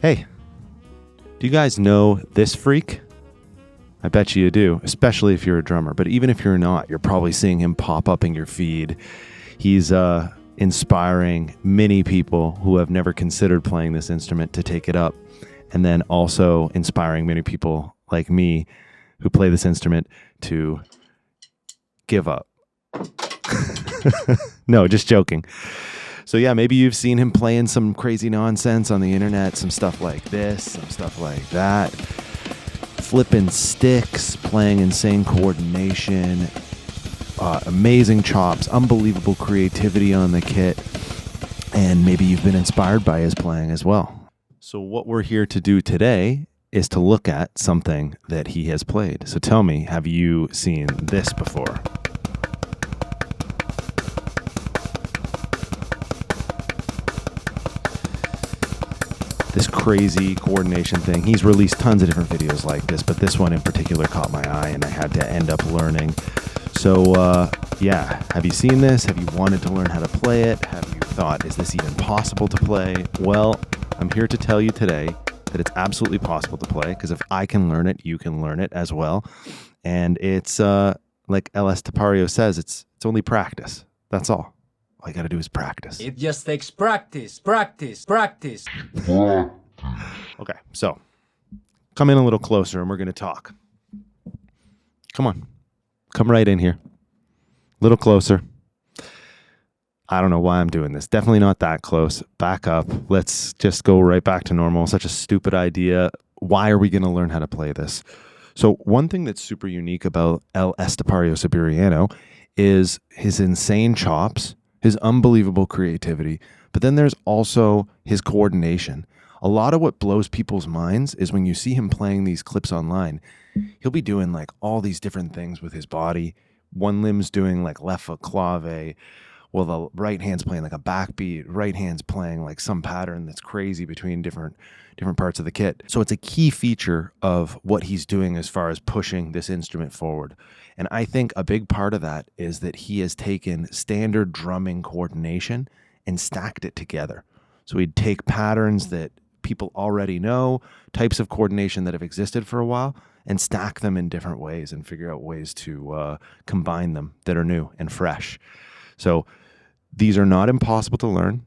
Hey, do you guys know this freak? I bet you do, especially if you're a drummer. But even if you're not, you're probably seeing him pop up in your feed. He's inspiring many people who have never considered playing this instrument to take it up. And then also inspiring many people like me who play this instrument to give up. No, just joking. So yeah, maybe you've seen him playing some crazy nonsense on the internet, some stuff like this, some stuff like that. Flipping sticks, playing insane coordination, amazing chops, unbelievable creativity on the kit, and maybe you've been inspired by his playing as well. So what we're here to do today is to look at something that he has played. So tell me, have you seen this before? This crazy coordination thing. He's released tons of different videos like this, but this one in particular caught my eye and I had to end up learning. So yeah, have you seen this? Have you wanted to learn how to play it? Have you thought, is this even possible to play? Well, I'm here to tell you today that it's absolutely possible to play, because if I can learn it, you can learn it as well. And it's like Estepario says, it's only practice. That's all. All you got to do is practice. It just takes practice, practice, practice. Okay, so come in a little closer and we're going to talk. Come on. Come right in here. A little closer. I don't know why I'm doing this. Definitely not that close. Back up. Let's just go right back to normal. Such a stupid idea. Why are we going to learn how to play this? So one thing that's super unique about Estepario Siberiano is his insane chops, his unbelievable creativity, but then there's also his coordination. A lot of what blows people's minds is when you see him playing these clips online, he'll be doing like all these different things with his body. One limb's doing like left foot clave, while the right hand's playing like a backbeat, right hand's playing like some pattern that's crazy between different parts of the kit. So it's a key feature of what he's doing as far as pushing this instrument forward. And I think a big part of that is that he has taken standard drumming coordination and stacked it together. So he'd take patterns that people already know, types of coordination that have existed for a while, and stack them in different ways and figure out ways to combine them that are new and fresh. So these are not impossible to learn.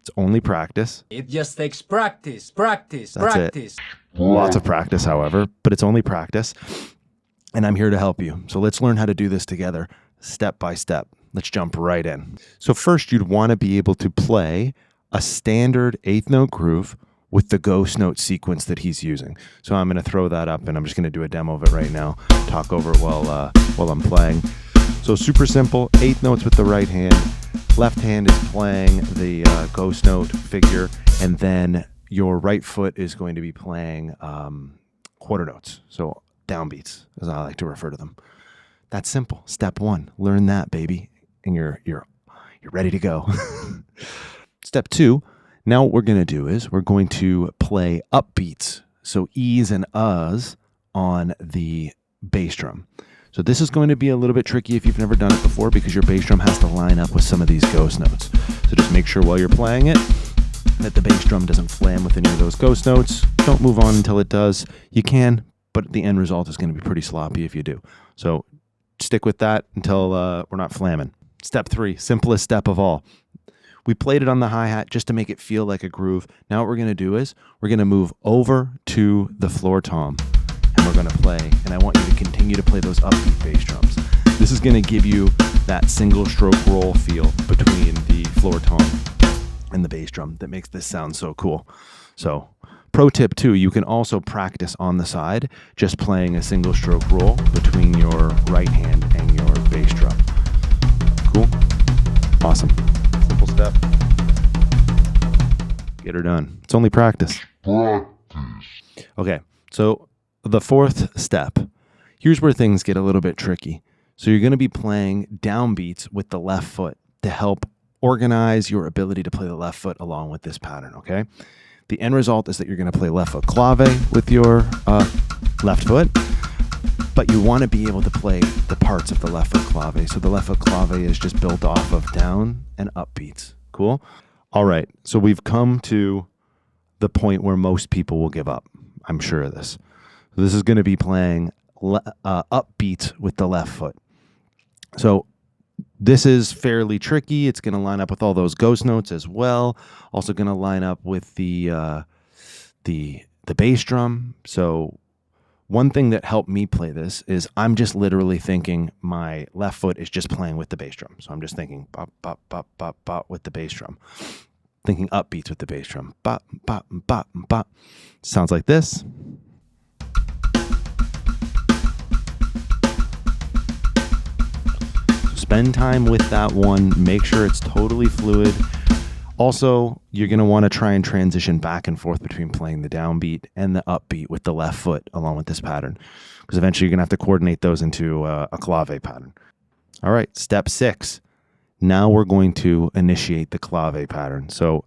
It's only practice. It just takes practice, practice, That's practice. Lots of practice, however, but it's only practice. And I'm here to help you. So let's learn how to do this together, step by step. Let's jump right in. So first, you'd want to be able to play a standard eighth note groove with the ghost note sequence that he's using. So I'm going to throw that up and I'm just going to do a demo of it right now, talk over it while I'm playing. So super simple, eighth notes with the right hand. Left hand is playing the ghost note figure, and then your right foot is going to be playing quarter notes. So downbeats, as I like to refer to them. That's simple. Step one, learn that, baby, and you're ready to go. Step two, now what we're going to do is we're going to play upbeats, so E's and U's on the bass drum. So this is going to be a little bit tricky if you've never done it before, because your bass drum has to line up with some of these ghost notes. So just make sure while you're playing it that the bass drum doesn't flam with any of those ghost notes. Don't move on until it does. You can, but the end result is going to be pretty sloppy if you do. So stick with that until we're not flamming. Step three, simplest step of all. We played it on the hi-hat just to make it feel like a groove. Now what we're going to do is we're going to move over to the floor tom, and we're going to play, and I want you to continue to play those upbeat bass drums. This is going to give you that single stroke roll feel between the floor tom and the bass drum that makes this sound so cool. So pro tip too, you can also practice on the side just playing a single stroke roll between your right hand and your bass drum. Cool? Awesome. Simple step. Get her done. It's only practice. Okay, so the fourth step, here's where things get a little bit tricky. So you're going to be playing downbeats with the left foot to help organize your ability to play the left foot along with this pattern, okay? The end result is that you're going to play left foot clave with your left foot, but you want to be able to play the parts of the left foot clave. So the left foot clave is just built off of down and up beats. Cool? All right, so we've come to the point where most people will give up. I'm sure of this. So this is going to be playing upbeat with the left foot. So this is fairly tricky. It's going to line up with all those ghost notes as well. Also going to line up with the bass drum. So one thing that helped me play this is I'm just literally thinking my left foot is just playing with the bass drum. So I'm just thinking bop, bop, bop, bop, bop with the bass drum. Thinking upbeats with the bass drum. Bop, bop, bop, bop. Sounds like this. Spend time with that one. Make sure it's totally fluid. Also, you're going to want to try and transition back and forth between playing the downbeat and the upbeat with the left foot along with this pattern, because eventually you're going to have to coordinate those into a clave pattern. All right, step 6. Now we're going to initiate the clave pattern. So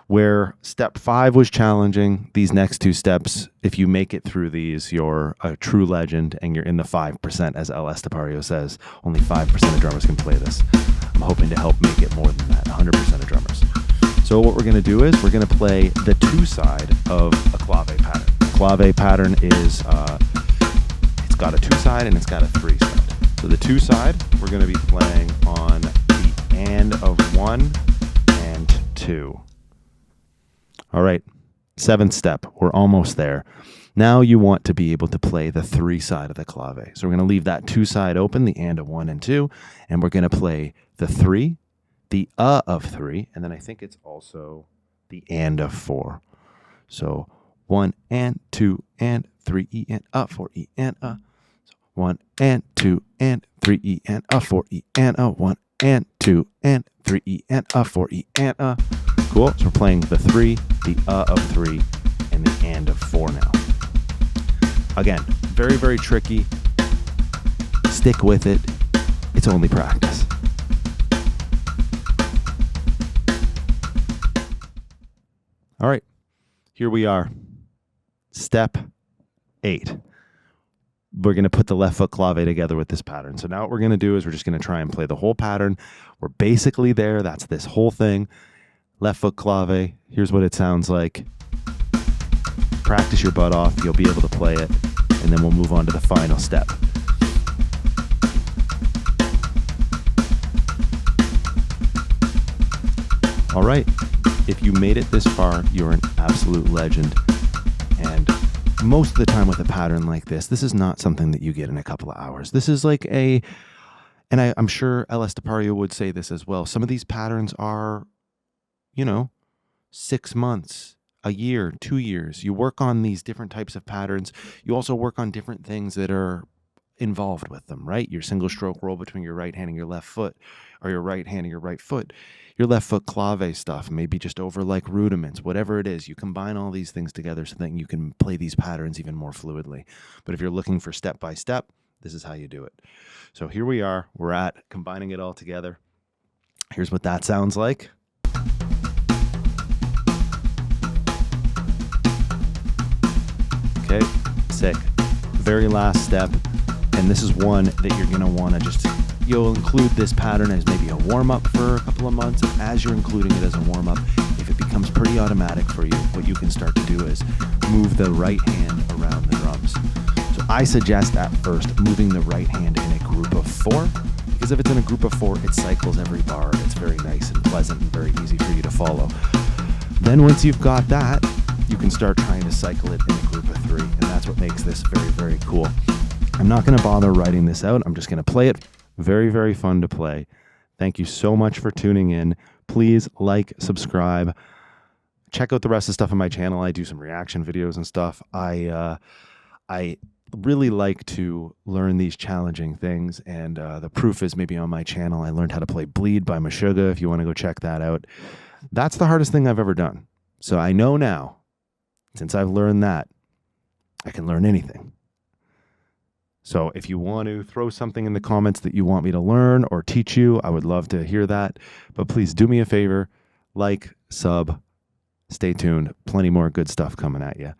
where step 5 was challenging, these next 2 steps, if you make it through these, you're a true legend and you're in the 5%, as El Estepario says. Only 5% of drummers can play this. I'm hoping to help make it more than that, 100% of drummers. So what we're going to do is we're going to play the 2 side of a clave pattern. Clave pattern is, it's got a 2 side and it's got a 3 side. So the 2 side, we're going to be playing on the and of 1 and 2. All right, 7th step, we're almost there. Now you want to be able to play the 3 side of the clave. So we're going to leave that 2 side open, the and of 1 and 2, and we're going to play the 3, the of 3, and then I think it's also the and of 4. So 1 and 2 and 3 E and 4 E and So 1 and 2 and 3 E and 4 E and 1 and 2 and 3 E and 4 E and Cool. So we're playing the 3, the of 3, and the and of 4 now. Again, very, very tricky. Stick with it. It's only practice. All right, here we are. Step 8. We're going to put the left foot clave together with this pattern. So now what we're going to do is we're just going to try and play the whole pattern. We're basically there. That's this whole thing. Left foot clave. Here's what it sounds like. Practice your butt off. You'll be able to play it. And then we'll move on to the final step. All right. If you made it this far, you're an absolute legend. And most of the time with a pattern like this is not something that you get in a couple of hours. This is like and I'm sure El Estepario would say this as well. Some of these patterns are, 6 months, a year, 2 years. You work on these different types of patterns. You also work on different things that are involved with them, right? Your single stroke roll between your right hand and your left foot, or your right hand and your right foot, your left foot clave stuff, maybe just over like rudiments, whatever it is. You combine all these things together so that you can play these patterns even more fluidly. But if you're looking for step by step, this is how you do it. So here we are. We're at combining it all together. Here's what that sounds like. Okay, sick. Very last step. And this is one that you're going to want to you'll include this pattern as maybe a warm-up for a couple of months. And as you're including it as a warm-up, if it becomes pretty automatic for you, what you can start to do is move the right hand around the drums. So I suggest at first moving the right hand in a group of 4, because if it's in a group of 4, it cycles every bar. It's very nice and pleasant and very easy for you to follow. Then once you've got that, you can start trying to cycle it in a group of 3, and that's what makes this very, very cool. I'm not going to bother writing this out. I'm just going to play it. Very, very fun to play. Thank you so much for tuning in. Please like, subscribe. Check out the rest of the stuff on my channel. I do some reaction videos and stuff. I really like to learn these challenging things, and the proof is maybe on my channel. I learned how to play Bleed by Meshuggah, if you want to go check that out. That's the hardest thing I've ever done. So I know now, since I've learned that, I can learn anything. So if you want to throw something in the comments that you want me to learn or teach you, I would love to hear that. But please do me a favor, like, sub, stay tuned. Plenty more good stuff coming at you.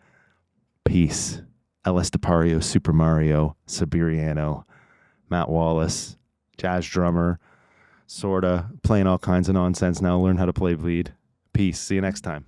Peace. El Estepario, Super Mario, Siberiano, Matt Wallace, jazz drummer, sorta, playing all kinds of nonsense now. Learn how to play Bleed. Peace. See you next time.